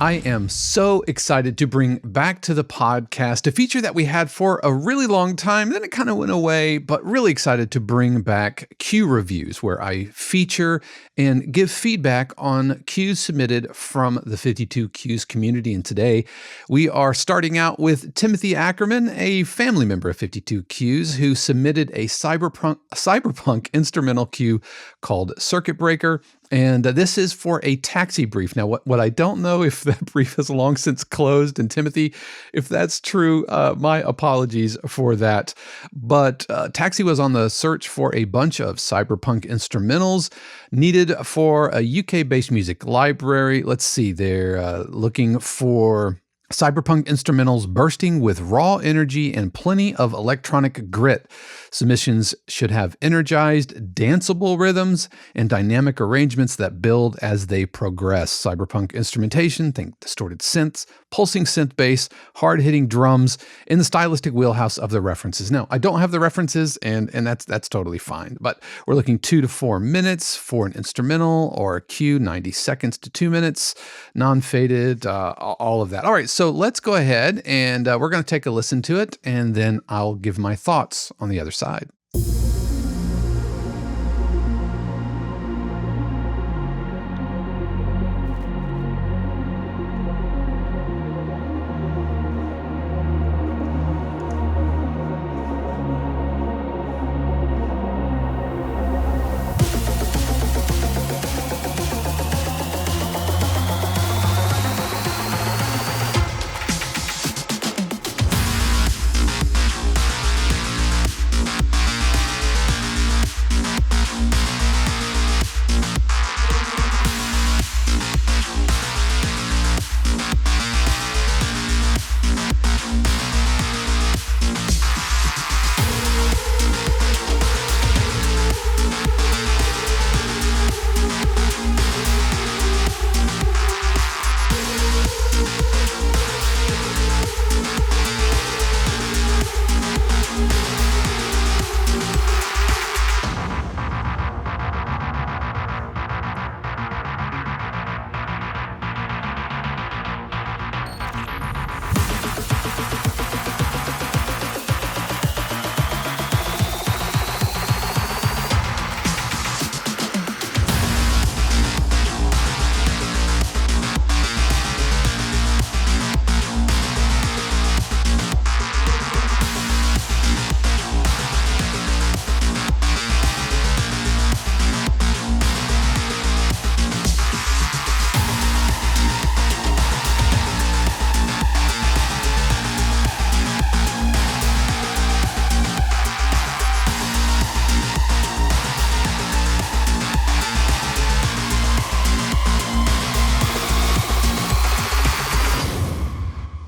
I am so excited to bring back to the podcast a feature that we had for a really long time. Then it kind of went away, but really excited to bring back Q reviews, where I feature and give feedback on Qs submitted from the 52 Qs community. And today we are starting out with Timothy Ackerman, a family member of 52 Qs, who submitted a cyberpunk instrumental Q called Circuit Breaker. And this is for a taxi brief. Now, what I don't know if that brief has long since closed. And Timothy, if that's true, my apologies for that. But Taxi was on the search for a bunch of cyberpunk instrumentals needed for a UK-based music library. Let's see, they're looking for cyberpunk instrumentals bursting with raw energy and plenty of electronic grit. Submissions should have energized, danceable rhythms and dynamic arrangements that build as they progress. Cyberpunk instrumentation, think distorted synths, pulsing synth bass, hard-hitting drums in the stylistic wheelhouse of the references. Now, I don't have the references, and that's totally fine, but we're looking 2 to 4 minutes for an instrumental, or a cue, 90 seconds to 2 minutes, non-faded, all of that. All right, so let's go ahead and we're going to take a listen to it, and then I'll give my thoughts on the other side.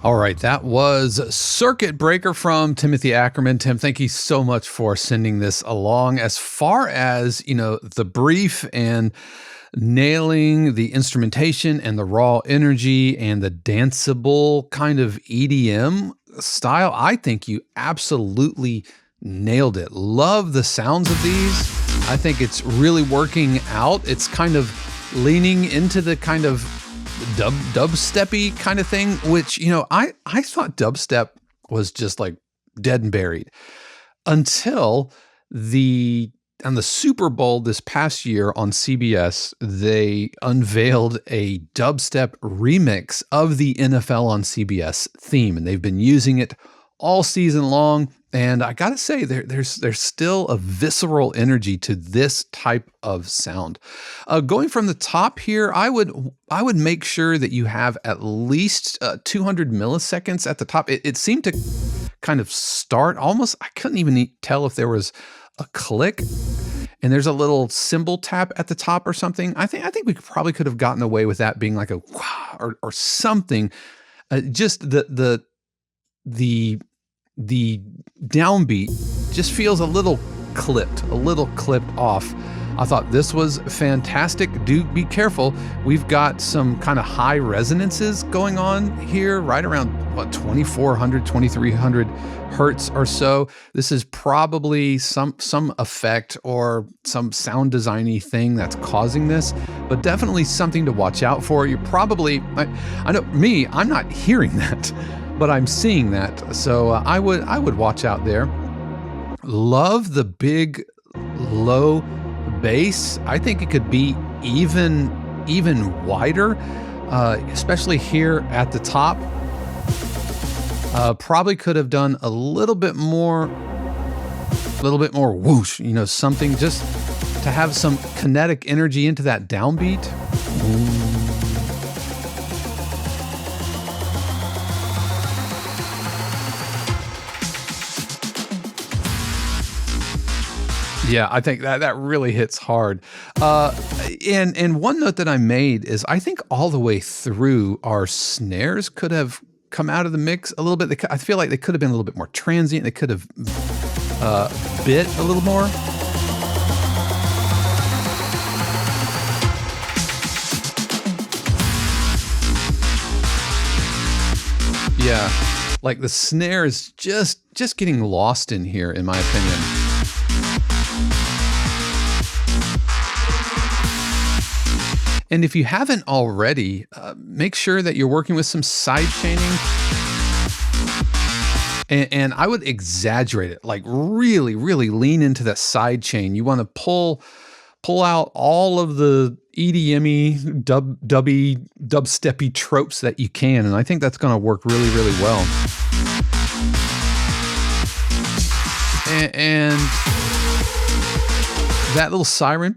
All right, that was Circuit Breaker from Timothy Ackerman. Tim, thank you so much for sending this along. As far as, the brief and nailing the instrumentation and the raw energy and the danceable kind of EDM style, I think you absolutely nailed it. Love the sounds of these. I think it's really working out. It's kind of leaning into the kind of dubsteppy kind of thing, which, I thought dubstep was just like dead and buried until on the Super Bowl this past year on CBS, they unveiled a dubstep remix of the NFL on CBS theme, and they've been using it all season long. And I gotta say, there's still a visceral energy to this type of sound. Going from the top here, I would make sure that you have at least 200 milliseconds at the top. It seemed to kind of start almost. I couldn't even tell if there was a click, and there's a little cymbal tap at the top or something. I think we probably could have gotten away with that being like a wah or something. Just the downbeat just feels a little clipped off. I thought this was fantastic. Do be careful. We've got some kind of high resonances going on here, right around what 2400, 2300 hertz or so. This is probably some effect or some sound designy thing that's causing this, but definitely something to watch out for. You're probably, I know me, I'm not hearing that, but I'm seeing that. So I would watch out there. Love the big low bass. I think it could be even wider, especially here at the top. Probably could have done a little bit more whoosh, something just to have some kinetic energy into that downbeat. Yeah, I think that really hits hard. And one note that I made is I think all the way through our snares could have come out of the mix a little bit. I feel like they could have been a little bit more transient. They could have bit a little more. Yeah, like the snare is just getting lost in here, in my opinion. And if you haven't already, make sure that you're working with some side chaining. And I would exaggerate it, like really, really lean into that side chain. You want to pull out all of the EDM-y, dubsteppy tropes that you can. And I think that's going to work really, really well. And that little siren,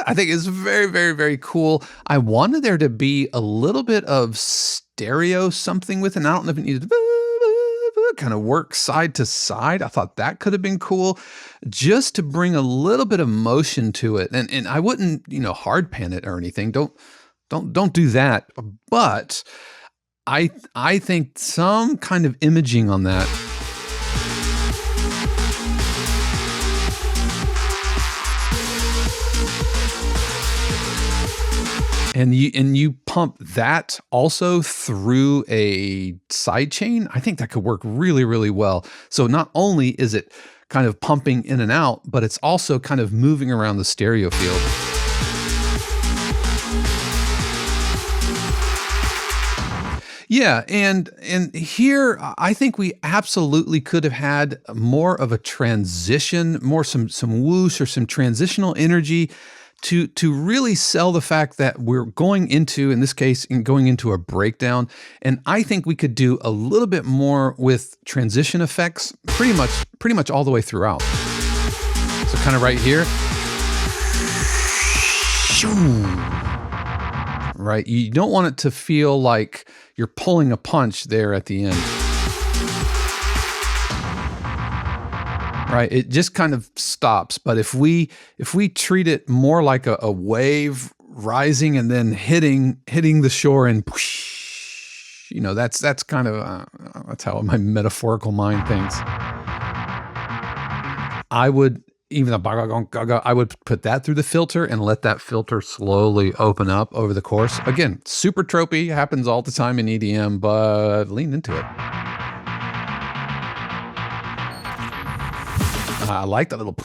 I think is very, very, very cool. I wanted there to be a little bit of stereo something with it. And I don't know if it needed to kind of work side to side. I thought that could have been cool just to bring a little bit of motion to it. And I wouldn't, hard pan it or anything. Don't do that. But I think some kind of imaging on that. And you pump that also through a side chain. I think that could work really, really well. So not only is it kind of pumping in and out, but it's also kind of moving around the stereo field. Yeah, and here I think we absolutely could have had more of a transition, some whoosh or some transitional energy to really sell the fact that we're going into, in this case, going into a breakdown. And I think we could do a little bit more with transition effects pretty much all the way throughout. So kind of right here. Right, you don't want it to feel like you're pulling a punch there at the end. Right, it just kind of stops. But if we treat it more like a wave rising and then hitting the shore and whoosh, that's kind of that's how my metaphorical mind thinks. I would put that through the filter and let that filter slowly open up over the course. Again, super tropey, happens all the time in EDM, but lean into it. I like that little.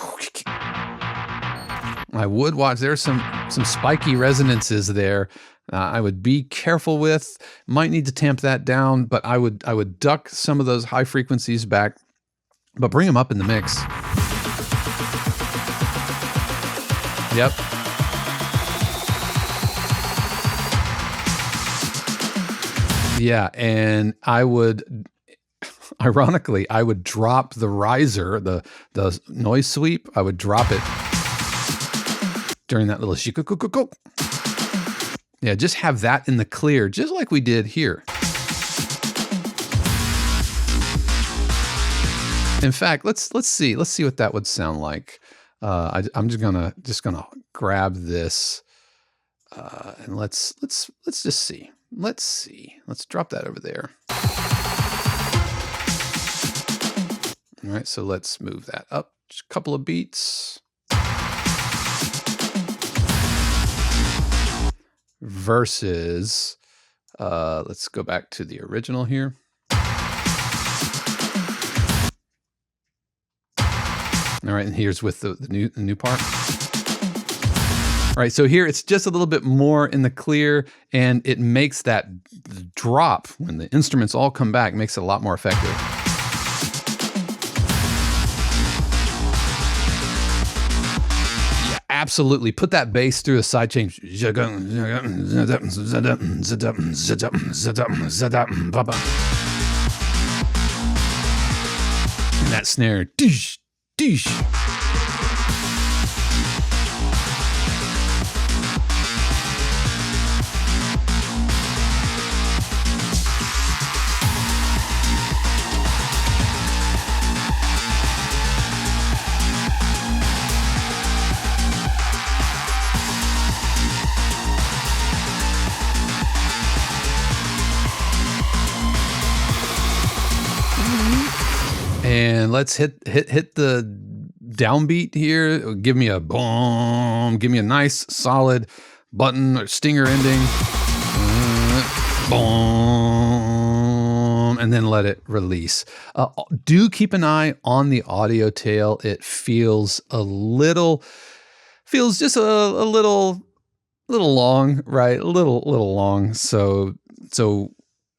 I would watch. There's some spiky resonances there. I would be careful with. Might need to tamp that down, but I would duck some of those high frequencies back, but bring them up in the mix. Yep. Yeah, and ironically, I would drop the riser, the noise sweep. I would drop it during that little shikukukuk. Yeah, just have that in the clear, just like we did here. In fact, let's see what that would sound like. I'm just gonna grab this and let's just see. Let's see. Let's drop that over there. All right, so let's move that up Just a couple of beats. Versus, let's go back to the original here. All right, and here's with the new part. All right, so here it's just a little bit more in the clear, and it makes that drop when the instruments all come back, makes it a lot more effective. Yeah, absolutely. Put that bass through a side change. And that snare. Dish, dish. And let's hit the downbeat here. Give me a boom. Give me a nice solid button or stinger ending. Boom. And then let it release. Do keep an eye on the audio tail. It feels just a little long, right? A little long. So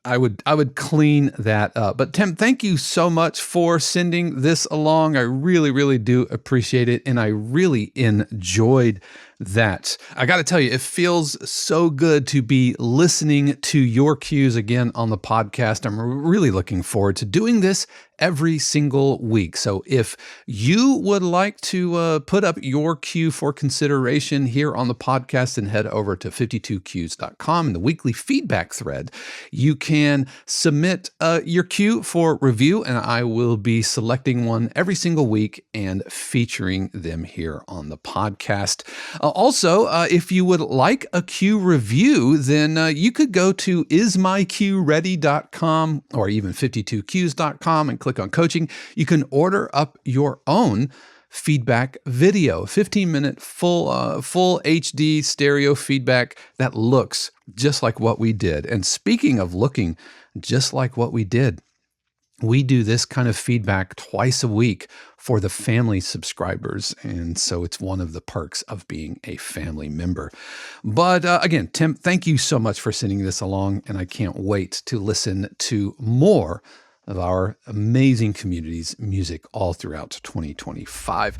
I would clean that up. But Tim, thank you so much for sending this along. I really, really do appreciate it. And I really enjoyed that. I got to tell you, it feels so good to be listening to your cues again on the podcast. I'm really looking forward to doing this every single week. So if you would like to put up your cue for consideration here on the podcast, then head over to 52cues.com in the weekly feedback thread. You can submit your cue for review, and I will be selecting one every single week and featuring them here on the podcast. Also, if you would like a cue review, then you could go to ismycueready.com or even 52cues.com and click on coaching. You can order up your own feedback video, 15-minute full HD stereo feedback that looks just like what we did. And speaking of looking just like what we did, we do this kind of feedback twice a week for the family subscribers. And so it's one of the perks of being a family member. But again, Tim, thank you so much for sending this along. And I can't wait to listen to more of our amazing community's music all throughout 2025.